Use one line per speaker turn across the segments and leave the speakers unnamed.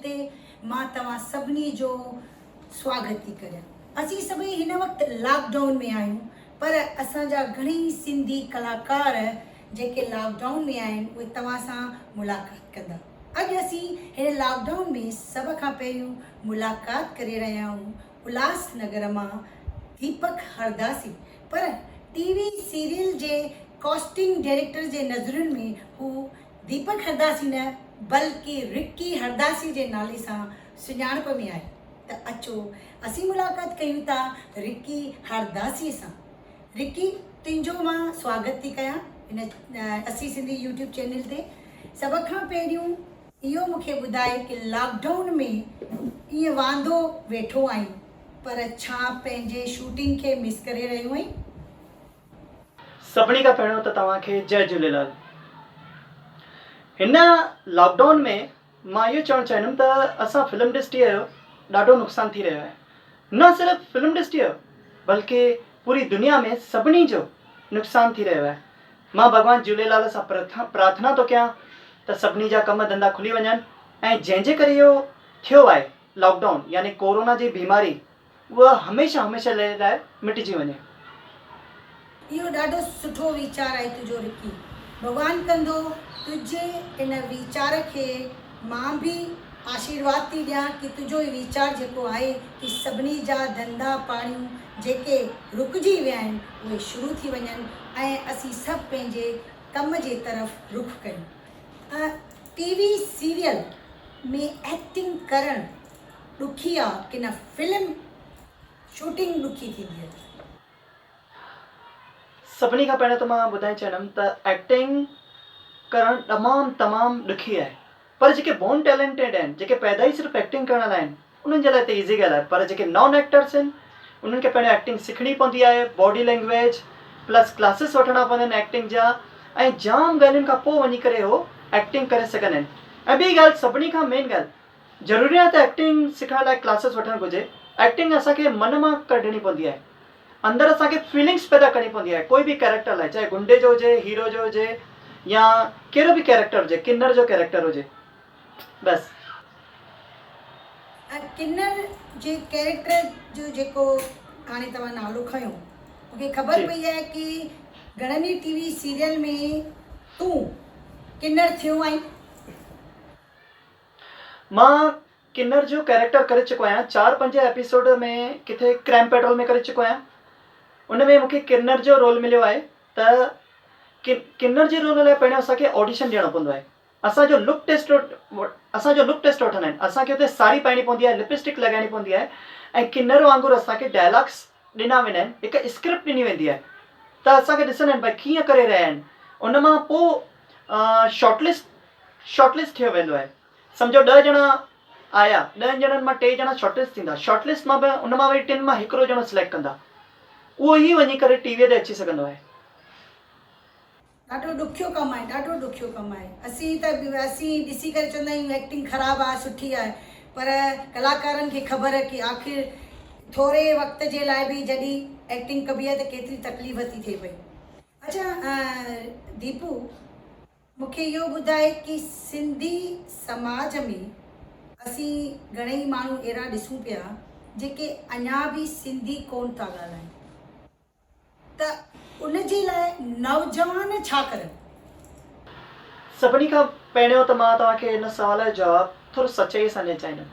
ते मां तव्हां सभिनी जो स्वागत थी करियां। असीं सभई हिन वक़्तु लॉकडाउन में आहियूं, पर असांजा घणेई सिंधी कलाकार जेके लॉकडाउन में आहिनि उहे तव्हां सां मुलाक़ात कंदा। अॼु असीं हिन लॉकडाउन में सभ खां पहिरियों मुलाक़ात करे रहिया आहियूं उल्हासनगर मां दीपक हरदासी, पर टीवी सीरियल जे कास्टिंग डायरेक्टर जे नज़रुनि में हू दीपक हरदासी न बल्कि रिक्की हरदासी जे नाले सां सुञाणप में आहे। त अचो असीं मुलाक़ात कयूं था रिक्की हरदासी सां। रिक्की, तुंहिंजो मां स्वागत थी कयां हिन असीं सिंधी यूट्यूब चैनल ते। सभ खां पहिरियों इहो मूंखे ॿुधाए कि लॉकडाउन में ईअं वांदो वेठो आहीं, पर छा पंहिंजे शूटिंग खे मिस करे रहियो आहीं?
सभिनी खां पहिरियों त तव्हांखे जय झूलेलाल। हिन लॉकडाउन में मां इहो चवणु चाहींदुमि त असां फिल्म इंडस्ट्रीअ जो ॾाढो नुक़सानु थी रहियो आहे। न सिर्फ़ु फिल्म इंडस्ट्रीअ जो बल्कि पूरी दुनिया में सभिनी जो नुक़सानु थी रहियो आहे। मां भॻवान झूलेलाल सां प्रार्थना थो कयां त सभिनी जा कम धंधा खुली वञनि ऐं जंहिंजे करे इहो थियो आहे लॉकडाउन यानी कोरोना जी बीमारी, उहा हमेशह हमेशह लाइ मिटिजी वञे।
इहो ॾाढो सुठो वीचार आहे तुंहिंजो रिक्की। भॻवानु कंदो तुंहिंजे इन वीचार खे मां बि आशीर्वाद थी ॾियां कि तुंहिंजो इहो वीचार जेको आहे कि सभिनी जा धंधा पाणियूं जेके रुकिजी विया आहिनि उहे शुरू थी वञनि ऐं असीं सभु पंहिंजे कम जे तरफ़ रुख कयूं। टीवी सीरियल में एक्टिंग करणु ॾुखी आहे कि न फिल्म शूटिंग ॾुखी थींदी आहे?
सभिनी खां पहिरियों त मां ॿुधाइणु चाहींदुमि त एक्टिंग करणु तमामु ॾुखी आहे, पर जेके बोर्न टैलेंटेड आहिनि, जेके पैदा ई सिर्फ़ु एक्टिंग करण लाइ आहिनि, उन्हनि जे लाइ त ईज़ी ॻाल्हि आहे। पर जेके नॉन एक्टर्स आहिनि उन्हनि खे पहिरियों एक्टिंग सिखणी पवंदी आहे, बॉडी लैंग्वेज प्लस क्लासिस वठणा पवंदा आहिनि एक्टिंग जा, ऐं जाम ॻाल्हियुनि खां पोइ वञी करे उहो एक्टिंग करे सघंदा आहिनि। ऐं ॿी ॻाल्हि, सभिनी खां मेन ॻाल्हि, ज़रूरी आहे त एक्टिंग सिखण लाइ क्लासिस वठणु घुरिजे। एक्टिंग असांखे मन मां कढणी पवंदी आहे, अंदरि असांखे फीलिंग्स पैदा करणी पवंदी आहे कोई बि कैरेक्टर लाइ, चाहे गुंडे जो हुजे, हीरो जो हुजे, या कहिड़ो बि कैरेक्टर हुजे, किन्नर जो कैरेक्टर हुजे। बस
किन्नर जे कैरेक्टर जो जेको हाणे तव्हां नालो खयो, मूंखे ख़बर पई आहे कि घणनि ई टीवी सीरियल में तूं किन्नर थियो आहीं।
मां किन्नर जो कैरेक्टर करे चुको आहियां, 4-5 एपिसोड में किथे क्राइम पेट्रोल में करे चुको आहियां। उन में मूंखे किन्नर जो रोल मिलियो आहे। त किन्नर जे रोल लाइ पहिरियों असांखे ऑडिशन ॾियणो पवंदो आहे। असांजो लुक टेस्ट वठंदा आहिनि, असांखे हुते साड़ी पाइणी पवंदी आहे, लिपस्टिक लॻाइणी पवंदी आहे, ऐं किन्नर वांगुरु असांखे डायलॉग्स ॾिना वेंदा आहिनि, हिकु स्क्रिप्ट ॾिनी वेंदी आहे। त असांखे ॾिसंदा आहिनि भई कीअं करे रहिया आहिनि। उन मां पोइ शॉर्टलिस्ट थियो वेंदो आहे। सम्झो 10 ॼणा आया, 10 ॼणनि मां 3 ॼणा शॉर्टलिस्ट थींदा। शॉर्टलिस्ट मां बि उन मां वरी 3 मां हिकिड़ो ॼणो सिलेक्ट कंदा, उहो ई वञी करे टीवीअ ते अची सघंदो आहे।
ॾाढो ॾुखियो कमु आहे, ॾाढो ॾुखियो कमु आहे। असीं ॾिसी करे चवंदा आहियूं एक्टिंग ख़राबु आहे, सुठी आहे, पर कलाकारनि खे ख़बर आहे कि आख़िर थोरे वक़्त जे लाइ बि जॾहिं एक्टिंग कबी आहे त केतिरी तकलीफ़ थी थिए पई। अच्छा दीपू, मूंखे इहो ॿुधाए कि सिंधी समाज में असीं घणेई माण्हू अहिड़ा ॾिसूं पिया जेके अञा बि सिंधी कोन था ॻाल्हाइनि, त उन जे लाइ नौजवान छा करनि?
सभिनी खां पहिरियों त मां तव्हांखे हिन सवाल जो जवाबु थोरो सचाई सां ॾियणु चाहींदुमि।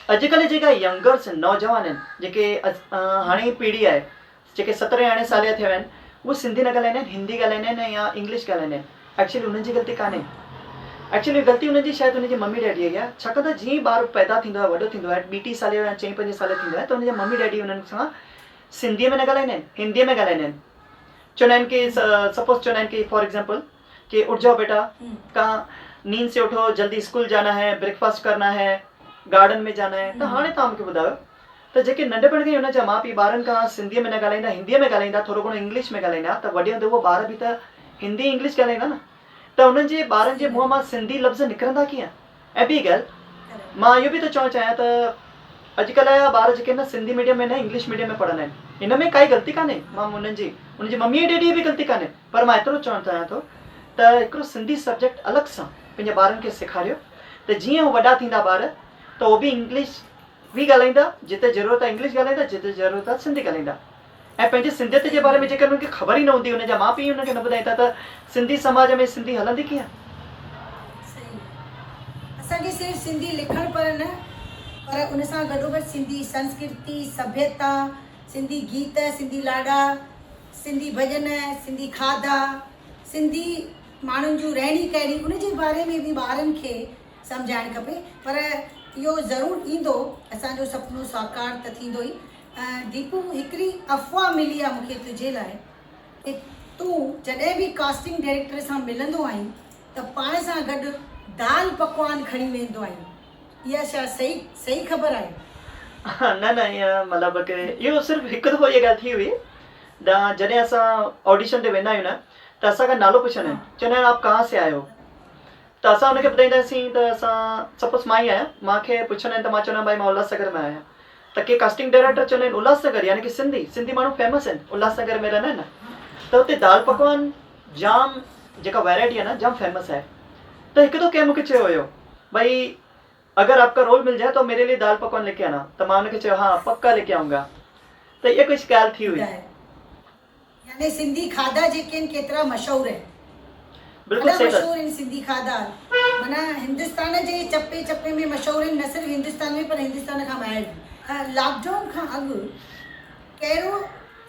अॼुकल्ह जेका यंगर्स आहिनि, नौजवान आहिनि, जेके हाणे पीढ़ी आहे, जेके 17-18 साल जा थिया आहिनि, उहे सिंधी न ॻाल्हाईंदा आहिनि, हिंदी ॻाल्हाईंदा आहिनि या इंग्लिश ॻाल्हाईंदा आहिनि। एक्चुअली उन्हनि जी ग़लती कान्हे, एक्चुअली ग़लती हुनजी शायदि हुनजी मम्मी डैडी जी आहे। छाकाणि त जीअं ॿारु पैदा थींदो आहे, वॾो थींदो आहे, 20 साल या 24-25 साल थींदो आहे, त हुनजा मम्मी डैडी हुननि सां सिंधीअ में न ॻाल्हाईंदा आहिनि, हिंदीअ में ॻाल्हाईंदा आहिनि। चवंदा आहिनि कि सपोज चवंदा आहिनि कि फॉर एग्जाम्पल कि उठ जाओ बेटा, नींद से उठो, जल्दी स्कूल जाना है, ब्रेकफास्ट करना है, गार्डन में जाना है। त हाणे तव्हां मूंखे ॿुधायो त जेके नंढपण खां हुनजा माउ पीउ ॿारनि खां सिंधीअ में न ॻाल्हाईंदा, हिंदीअ में ॻाल्हाईंदा, थोरो घणो इंग्लिश में ॻाल्हाईंदा, त वॾे हूंदे उहो ॿार बि त हिंदी इंग्लिश ॻाल्हाईंदा न, त उन्हनि जे ॿारनि जे मुंहं मां सिंधी लफ़्ज़ निकिरंदा कीअं? ऐं ॿी ॻाल्हि, मां इहो बि त चवणु चाहियां त अॼुकल्ह जा ॿार जेके न सिंधी मीडियम में न इंग्लिश मीडियम में पढ़ंदा आहिनि, हिन में काई ग़लती कान्हे। मां उन्हनि जी मम्मी डैडी बि ग़लती कान्हे, पर मां एतिरो चवणु चाहियां थो त हिकिड़ो सिंधी सब्जेक्ट अलॻि सां पंहिंजे ॿारनि खे सेखारियो, त जीअं हू वॾा थींदा ॿार त उहो बि इंग्लिश बि ॻाल्हाईंदा, जिते ज़रूरत आहे इंग्लिश ॻाल्हाईंदा, जिते ज़रूरत आहे सिंधी ॻाल्हाईंदा। ऐं पंहिंजी सिंधियत जे बारे में जेकर हुनखे ख़बर ई न हूंदी, हुनजा माउ पीउ हुनखे न ॿुधाईंदा त सिंधी समाज में सिंधी हलंदी कीअं?
सही। असांखे सिर्फ़ु सिंधी लिखणु पढ़णु न, पर उन सां गॾोगॾु सिंधी संस्कृति, सभ्यता, सिंधी गीत, सिंधी लाॾा, सिंधी भॼन, सिंधी खाधा, सिंधी माण्हुनि जूं रहणी कहिड़ी, उन जे बारे में बि ॿारनि खे सम्झाइणु खपे। पर इहो ज़रूरु ईंदो, असांजो सुपिनो साकार त थींदो ई। दीपू, हिकिड़ी अफ़वाह मिली आहे मूंखे तुंहिंजे लाइ कि तूं जॾहिं बि कास्टिंग डायरेक्टर सां मिलंदो आहीं त पाण सां गॾु दाल पकवान खणी वेंदो आहीं। इहा छा सही ख़बर आहे?
न न, ईअं मतिलबु की इहो सिर्फ़ु हिकु दफ़ो इहा ॻाल्हि थी हुई। जॾहिं असां ऑडिशन ते वेंदा आहियूं न त असांखां नालो पुछंदा आहिनि, चवंदा आहिनि आप कहाँ से आयो? त असां हुनखे ॿुधाईंदासीं त असां सपोज़ मां ई आहियां, मूंखे पुछंदा आहिनि त मां चवंदा भाई मां उल्हासनगर में आहियां। त के कास्टिंग डायरेक्टर चवंदा आहिनि उल्हासनगर, यानी कि सिंधी माण्हू फेमस आहिनि, उल्हासनगर में रहंदा आहिनि न। त हुते दाल पकवान जाम जेका वैरायटी आहे न जाम फेमस आहे। त हिकु दफ़ो कंहिं मूंखे चयो हुयो भाई अगर आपका रोल मिल जाए तो मेरे लिए दाल पकवान लेके आना। त मां हुनखे चयो हाँ पक्का लेके आऊंगा। त इहा कुझु ॻाल्हि थी हुई।
यानी सिंधी खाधा जेके आहिनि केतिरा मशहूरु आहिनि,
बिल्कुलु सही
मशहूरु आहिनि सिंधी खाधा, माना हिंदुस्तान जे चपे चपे में मशहूरु आहिनि, न सिर्फ़ु हिंदुस्तान में पर हिंदुस्तान खां ॿाहिरि। लॉकडाउन खां अॻु कहिड़ो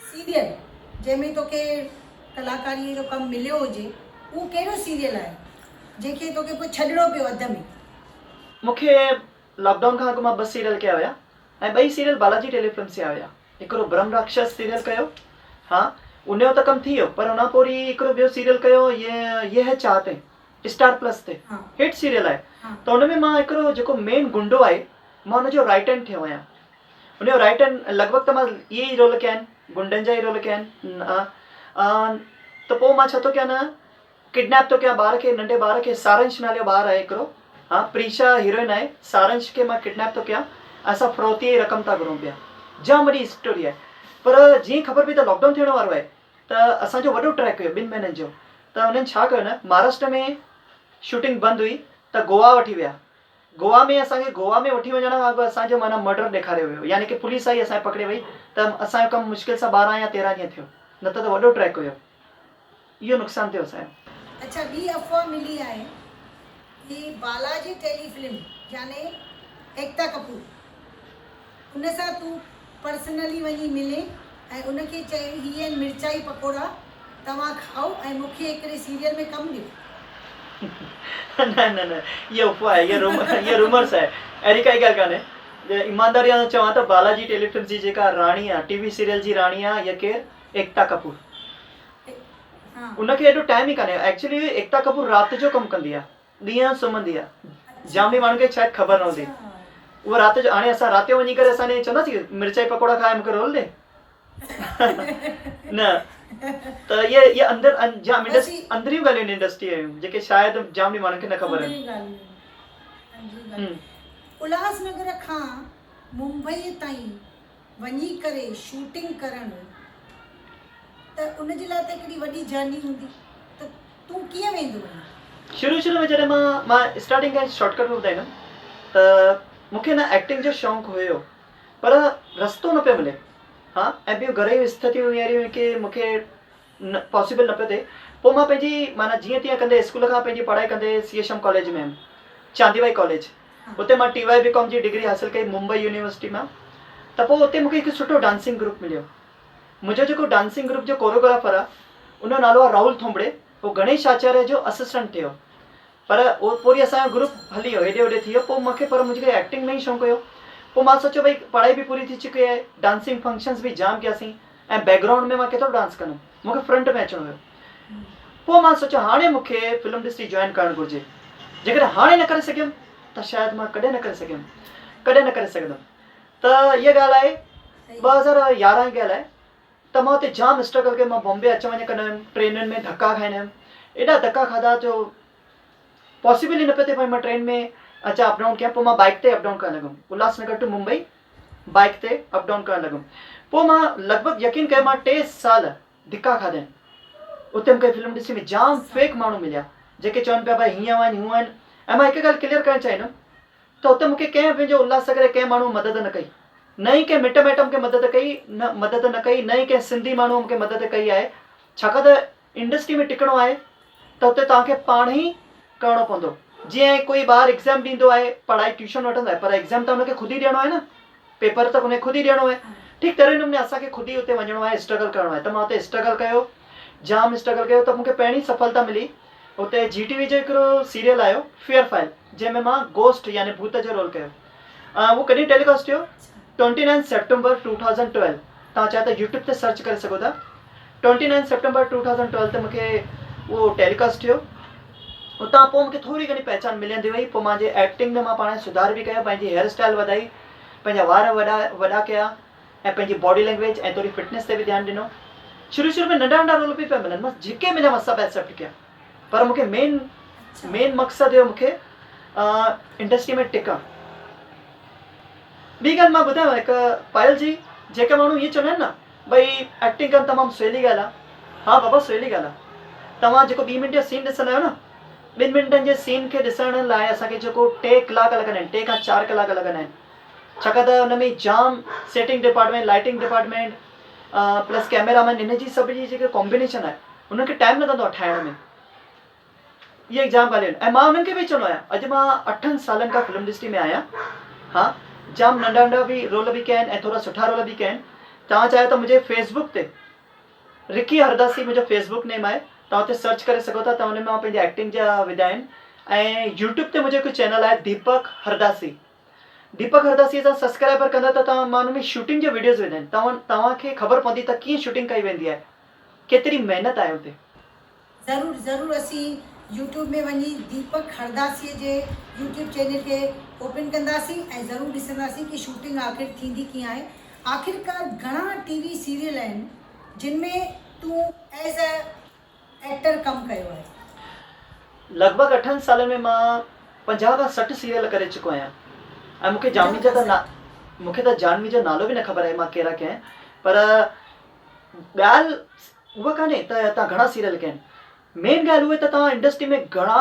सीरियल जंहिंमें तोखे कलाकारीअ जो कमु मिलियो हुजे, उहो कहिड़ो सीरियल आहे जंहिंखे तोखे पोइ छॾिणो पियो अध में?
मूंखे लॉकडाउन खां अॻु मां 2 सीरियल कया हुया ऐं 2 सीरियल बालाजी टेलीफिल्म से आया। हिकिड़ो ब्रह्म राक्षस सीरियल कयो, हाँ उनजो त कमु थी वियो, पर उन पोइ वरी हिकिड़ो ॿियो सीरियल कयो, ये है चाहते, स्टार प्लस ते हिट सीरियल आहे। त हुन में मां हिकिड़ो जेको मेन गुंडो आहे मां हुनजो राइट हैंड थियो आहियां। हुनजो राइट हैंड लॻभॻि त मां इहे ई रोल कया आहिनि, गुंडनि जा ई रोल कया आहिनि। त पोइ मां छा थो कयां न, किडनैप थो कयां ॿार खे, नंढे ॿार खे। सारंश नाले जो ॿारु आहे हिकिड़ो, हाँ प्रीशा हीरोइन आहे, सारंश खे मां किडनैप थो कयां, असां फिरौतीअ जी रक़म था घुरूं पिया। जाम वॾी स्टोरी आहे। पर जीअं ख़बर पई त लॉकडाउन थियण वारो आहे त असांजो वॾो ट्रैक हुयो 2 महीननि जो। त हुननि छा कयो न, महाराष्ट्र में शूटिंग बंदि हुई त गोवा वठी विया। गोवा में असांखे गोवा में वठी वञण खां अॻु असांजो माना मर्डर ॾेखारियो वियो, यानी कि पुलिस आई असांखे पकड़े वई। त असांजो कमु मुश्किल सां 12 या 13 ॾींहं थियो, न त वॾो ट्रैक हुयो। इहो नुक़सानु थियो असांजो।
अच्छा, ॿी अफ़वाह मिली आहे कि बालाजी टेलीफिल्म यानी एकता कपूर, उन सां तूं पर्सनली वञी मिले ऐं उनखे चई हीअ आहिनि मिर्चाई पकोड़ा, तव्हां खाओ ऐं मूंखे हिकिड़े सीरियल में कमु ॾियो।
न न न, इहा अफ़वाह आहे, इहा रूमर्स आहे, अहिड़ी काई ॻाल्हि कान्हे। ईमानदारी सां चवां त बालाजी टेलीफिल्म जी जेका राणी आहे, टीवी सीरियल जी राणी आहे, इहा केरु? एकता कपूर। उनखे एॾो टाइम ई कान्हे। एक्चुअली एकता कपूर राति जो कमु कंदी आहे, ॾींहं सुम्हंदी आहे। जाम माण्हुनि खे शायदि ख़बर न हूंदी। उहा राति जो, हाणे असां राति जो वञी करे असांजे चवंदासीं मिर्चाई पकोड़ा खाए मूंखे रोल ॾे? न। त इहे अंदरि जाम अंदरियूं ॻाल्हियूं आहिनि इंडस्ट्री जूं जेके शायदि जाम माण्हुनि खे न ख़बर आहिनि।
उल्हासनगर खां मुंबई ताईं वञी करे शूटिंग करणु त उनजे लाइ त हिकिड़ी वॾी जर्नी हूंदी, त तूं कीअं वेंदो आहीं?
शुरू में जॾहिं मां स्टार्टिंग खां शॉर्टकट में ॿुधाईंदुमि त मूंखे न एक्टिंग जो शौक़ु हुयो, पर रस्तो न पियो मिले। हाँ, ऐं ॿियूं घर जूं स्थितियूं अहिड़ियूं हुयूं कि मूंखे पॉसिबल न पियो थिए। पोइ मां पंहिंजी माना जीअं तीअं कंदे स्कूल खां पंहिंजी पढ़ाई कंदे CSM कॉलेज में हुयमि, चांदीबाई कॉलेज। उते मां TY/BCom जी डिग्री हासिलु कई मुंबई यूनिवर्सिटी मां। त पोइ उते मूंखे हिकु सुठो डांसिंग ग्रुप मिलियो। मुंहिंजो जेको डांसिंग ग्रुप जो कोरियोग्राफर आहे उनजो नालो आहे राहुल थोंबड़े, उहो गणेश आचार्य जो असिस्टेंट थियो। पर उहो पूरी असांजो ग्रुप हली वियो, हेॾे होॾे थी वियो। पोइ मूंखे मुंहिंजे एक्टिंग में ई शौक़ु हुयो। पोइ मां सोचियो भई पढ़ाई बि पूरी थी चुकी आहे, डांसिंग फंक्शन्स बि जाम कयासीं, ऐं बैकग्राउंड में मां केतिरो डांस कंदुमि, मूंखे फ्रंट में अचिणो हुयो। पोइ मां सोचियो हाणे मूंखे फिल्म इंडस्ट्री जॉइन करणु घुरिजे। जेकॾहिं हाणे न करे सघियुमि त शायदि मां कॾहिं न करे सघंदुमि। त इहा ॻाल्हि आहे 2011 जी ॻाल्हि आहे। त मां हुते जाम स्ट्रगल कयो। मां बॉम्बे अच वञु कंदो हुयुमि, ट्रेनुनि में धका खाईंदा हुयुमि, एॾा धका खाधा जो पॉसिबल ई न पियो थिए भई मां ट्रेन में अचां अप डाउन कयां। पोइ मां बाइक ते अप डाउन करणु लॻुमि, उल्हासनगर टू मुंबई बाइक ते अप डाउन करणु लॻुमि। पोइ मां लॻभॻि यकीन कयो मां 3 साल धिका खाधा आहिनि। उते मूंखे फिल्म इंडस्ट्री में जाम फेक माण्हू मिलिया जेके चवनि पिया भाई हीअं वञ हूअं वञ, ऐं मां हिकु ॻाल्हि क्लियर करणु चाहींदुमि त हुते मूंखे कंहिं पंहिंजो उल्हासनगर कंहिं माण्हू मदद न कई, न ई कंहिं मिट माइट मूंखे मदद न कई, न ई कंहिं सिंधी माण्हू मूंखे मदद कई आहे। छाकाणि त इंडस्ट्री में टिकणो आहे त हुते तव्हांखे पाण ई करिणो पवंदो। जीअं कोई ॿारु एग्ज़ाम ॾींदो आहे, पढ़ाई ट्यूशन वठंदो आहे, पर एग्ज़ाम त हुनखे ख़ुदि ई ॾियणो आहे न, पेपर त हुनखे ख़ुदि ई ॾियणो आहे। ठीकु तहिड़े नमूने असांखे ख़ुदि ई हुते वञिणो आहे, स्ट्रगल करिणो आहे। त मां हुते स्ट्रगल कयो, जाम स्ट्रगल कयो, त मूंखे पहिरीं सफलता मिली। हुते GTV जो हिकिड़ो सीरियल आयो फेयर फाइल, जंहिंमें मां गोस्ट यानी भूत जो रोल कयो। उहो कॾहिं टेलीकास्ट थियो? 29 सेप्टेम्बर 2012। तव्हां चाहे त यूट्यूब ते सर्च करे सघो था। 29 सेप्टेम्बर 2012 ते मूंखे उहो टेलीकास्ट थियो। उतां पोइ मूंखे थोरी घणी पहचान मिलंदी वई। पोइ मुंहिंजे एक्टिंग में मां पाण सुधार बि कयो, पंहिंजी हेयर स्टाइल वधाई, पंहिंजा वार वॾा कया ऐं पंहिंजी बॉडी लैंग्वेज ऐं थोरी फिटनेस ते बि ध्यानु ॾिनो। शुरू में नंढा नंढा रोल बि पिया मिलनि, मां जेके मिलिया मां सभु एक्सेप्ट कया, पर मूंखे मेन मक़सदु हुयो मूंखे इंडस्ट्री में टिकणु। ॿी ॻाल्हि मां ॿुधायांव, हिकु पायल जी, जेके माण्हू इहे चवंदा आहिनि न भई एक्टिंग करणु तमामु सवली ॻाल्हि आहे, हा बाबा सवली ॻाल्हि आहे। तव्हां जेको 2 मिंट जो सीन ॾिसंदा आहियो न, 2 मिंटनि जे सीन खे ॾिसण लाइ असांखे जेको 3 कलाक लॻंदा आहिनि, 3 खां 4 कलाक लॻंदा आहिनि। छाकाणि त हुन में जाम setting department, lighting department plus cameraman, इन जी सभ जी जेके कॉम्बिनेशन आहे, उनखे टाइम लॻंदो आहे ठाहिण में। इहे जाम ॻाल्हियूं आहिनि। ऐं मां उन्हनि खे बि चवंदो आहियां, अॼु मां 8 सालनि खां फिल्म इंडस्ट्री में आहियां। हा, जाम नंढा नंढा बि रोल बि कया आहिनि ऐं थोरा सुठा रोल बि कया आहिनि। तव्हां चाहियो त मुंहिंजे फेसबुक ते रिकी हरदासी मुंहिंजो फेसबुक नेम आहे, तव्हां हुते सर्च करे सघो था, त हुन में मां पंहिंजे एक्टिंग जा विधा आहिनि। ऐं यूट्यूब ते मुंहिंजो हिकु चैनल आहे दीपक हरदासी। दीपक हरदासी सां सब्सक्राइबर कंदा त तव्हां, मां हुन में शूटिंग जो वीडियोज़ विधा आहिनि। तव्हांखे ख़बर पवंदी त कीअं शूटिंग कई वेंदी आहे, केतिरी महिनत आहे हुते।
ज़रूरु ज़रूरु असीं यूट्यूब में वञी दीपक हरदासीअ जे यूट्यूब चैनल खे ओपन कंदासीं ऐं ज़रूरु ॾिसंदासीं कि शूटिंग आख़िर थींदी कीअं आहे। आख़िरकार घणा TV सीरियल आहिनि जिन में तूं एज़ अ एक्टर कमु कयो आहे?
लॻभॻि 8 सालनि में मां 50 खां 60 सीरियल करे चुको आहियां। ऐं मूंखे जानवी जो जानवी जो नालो बि न ख़बर आहे मां कहिड़ा कया आहिनि, पर ॻाल्हि उहा कान्हे त तव्हां घणा सीरियल कया आहिनि। मेन ॻाल्हि उहा त तव्हां इंडस्ट्री में घणा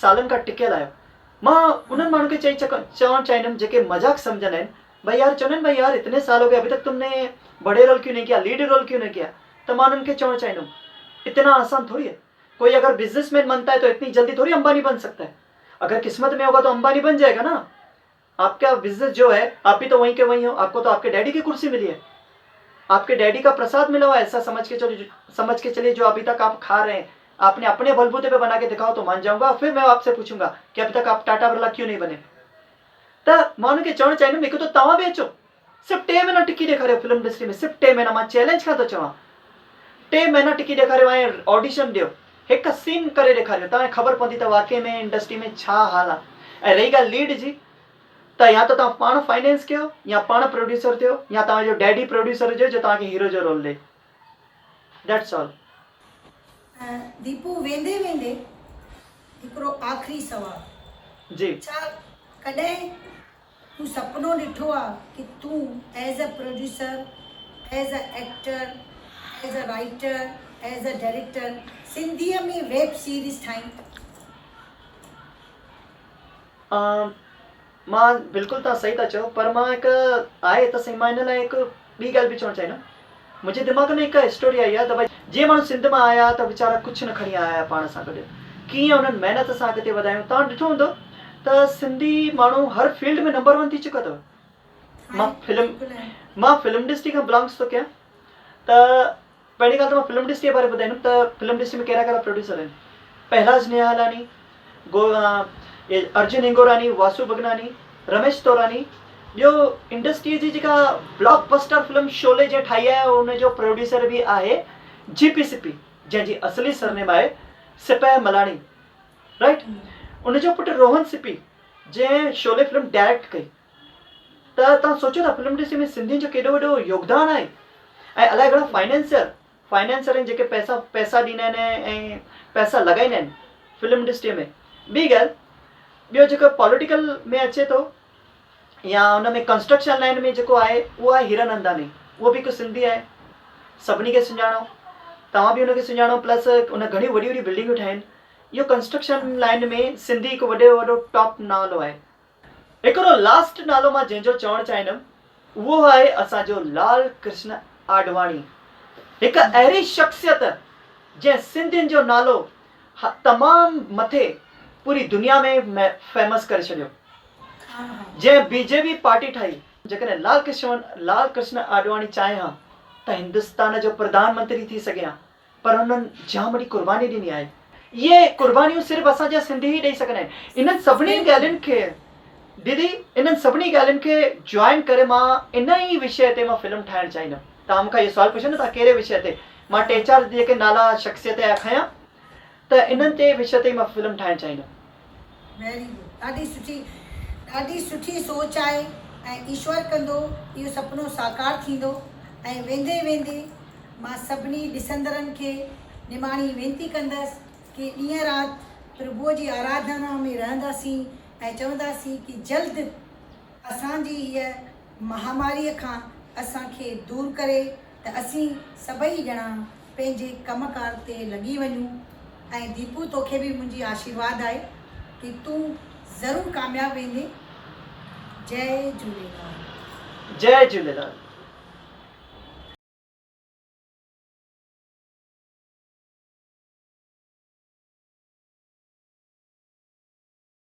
सालनि खां टिकियल आहियो। मां उन्हनि माण्हुनि खे चवणु चाहींदुमि जेके मज़ाक सम्झंदा आहिनि, भाई यार चवंदा आहिनि भाई यार इतने साल हो गए अभी तक तुमने बड़े रोल क्यों नहीं किया, लीड रोल क्यों नहीं किया। तो मैं उन्हें चवना चाहूँगा, इतना आसान थोड़ी है। कोई अगर बिजनेसमैन बनता है तो इतनी जल्दी थोड़ी अंबानी बन सकता है। अगर किस्मत में होगा तो अंबानी बन जाएगा ना। आपका बिजनेस जो है, आप भी तो वहीं के वहीं हो, आपको तो आपके डैडी की कुर्सी मिली है, आपके डैडी का प्रसाद मिला हुआ है, ऐसा समझ के चलिए। जो अभी तक आप खा रहे हैं, आपने अपने बलबूते पे बना के दिखाओ तो मान जाऊंगा। फिर मैं आपसे पूछूंगा कि अभी तक आप टाटा बिरला क्यों नहीं बने। तो मैं उनके चवण चाहिए, हिकु तो तव्हां बि अचो, सिर्फ़ु 3 महीना टिकी ॾेखारियो फिल्म इंडस्ट्री में, सिर्फ़ु 3 महीना। मां चैलेंज खां थो चवां, 3 महीना टिकी ॾेखारियो ऐं ऑडिशन ॾियो, हिकु सीन करे ॾेखारियो, तव्हांखे ख़बर पवंदी त वाकई में इंडस्ट्री में छा हाल आहे। ऐं रही ॻाल्हि लीड जी, त या त तव्हां पाण फाइनेंस कयो, या पाण प्रोड्यूसर थियो, या तव्हांजो डैडी प्रोड्यूसर हुजे जो तव्हांखे हीरो जो रोल ॾे। That's all.
दीपू, वेंदे वेंदे हिकिड़ो आख़िरी सवाल
जी।
छा कॾहिं तूं सपनो ॾिठो आहे कि तूं as a producer, as a actor, as a writer, as a director सिंधीअ में वेब सीरीज़ ठाहीं?
मां बिल्कुलु तव्हां सही था चओ, पर मां हिकु आहे त सही, मां हिन लाइ हिकु ॿी ॻाल्हि बि चवणु चाहींदुमि। मुंहिंजे दिमाग़ में हिकु स्टोरी आई आहे त भई जीअं माण्हू सिंध मां आया त वीचारा कुझु न खणी आया पाण सां गॾु, कीअं उन्हनि महिनत सां अॻिते वधायूं। तव्हां ॾिठो हूंदो त सिंधी माण्हू हर फील्ड में नंबर 1 थी चुका अथव। मां फिल्म इंडस्ट्री खां बिलोंग्स थो कयां, त पहिरीं ॻाल्हि त मां फिल्म इंडस्ट्री जे बारे में ॿुधाईंदुमि त फिल्म इंडस्ट्री में कहिड़ा कहिड़ा प्रोड्यूसर आहिनि। पहलाज निहालानी, अर्जुन हिंगोरानी, वासु भगनानी, रमेश तोरानी। ॿियो इंडस्ट्रीअ जी जेका ब्लॉकबस्टर फिल्म शोले जे ठाही आहे, उनजो प्रोड्यूसर बि आहे GPCP, जंहिंजी असली सरनेम आहे सिपह मलाणी, राइट। उनजो पुटु रोहन सिपी, जंहिं शोले फिल्म डायरेक्ट कई। त तव्हां सोचो था फिल्म इंडस्ट्री में सिंधियुनि जो केॾो वॾो योगदान आहे। ऐं अलाए घणा फाइनेंसर आहिनि जेके पैसा ॾींदा आहिनि ऐं पैसा लॻाईंदा आहिनि फिल्म इंडस्ट्रीअ में। ॿी ॻाल्हि, ॿियो जेको पॉलिटिकल में अचे थो या हुन में कंस्ट्रक्शन लाइन में जेको आहे, उहो आहे हिरन अंदानी। उहो बि हिकु सिंधी आहे, सभिनी खे सुञाणो, तव्हां बि हुनखे सुञाणो। प्लस हुन घणियूं वॾियूं वॾियूं बिल्डिंगूं ठाहिनि। इहो कंस्ट्रक्शन लाइन में सिंधी हिकु वॾे वॾो टॉप नालो आहे। हिकिड़ो लास्ट नालो मां जंहिंजो चवणु चाहींदुमि उहो आहे असांजो लाल कृष्ण आडवाणी, हिकु अहिड़ी शख़्सियत जंहिं सिंधियुनि जो नालो तमामु मथे पूरी दुनिया में फेमस करे छॾियो, जंहिं बीजेपी पार्टी ठाही। जेकॾहिं लाल कृष्ण आडवाणी चाहे हा त हिंदुस्तान जो प्रधानमंत्री थी सघे हा, पर हुननि जाम वॾी कुर्बानी ॾिनी आहे। इहे कुर्बानियूं सिर्फ़ु असांजा सिंधी ई ॾेई सघंदा आहिनि। इन्हनि सभिनी ॻाल्हियुनि खे दीदी, इन्हनि सभिनी ॻाल्हियुनि खे जॉइन करे मां इन ई विषय ते मां फिल्म ठाहिणु चाहींदुमि। तव्हां मूंखां इहो सवालु पुछो न तव्हां कहिड़े विषय ते, मां 3-4 जेके नाला शख़्सियत जा खयां त इन्हनि ते विषय ते मां फिल्म ठाहिणु चाहींदुमि।
वेरी गुड, ॾाढी सुठी सोच आहे ऐं ईश्वर कंदो इहो सुपिनो साकार थींदो। ऐं वेंदे वेंदे मां सभिनी ॾिसंदड़नि खे निमाणी वेनती कंदसि कि ॾींहं राति प्रभुअ जी आराधना में रहंदासीं ऐं चवंदासीं कि जल्द असांजी हीअ महामारीअ खां असांखे दूरि करे त असीं सभई ॼणा पंहिंजे कमकार ते लॻी वञूं। ऐं दीपू तोखे बि मुंहिंजी आशीर्वाद आहे कि तूं ज़रूरु कामयाबु वेंदे। जय झूलेलाल।
जय झूलेलाल।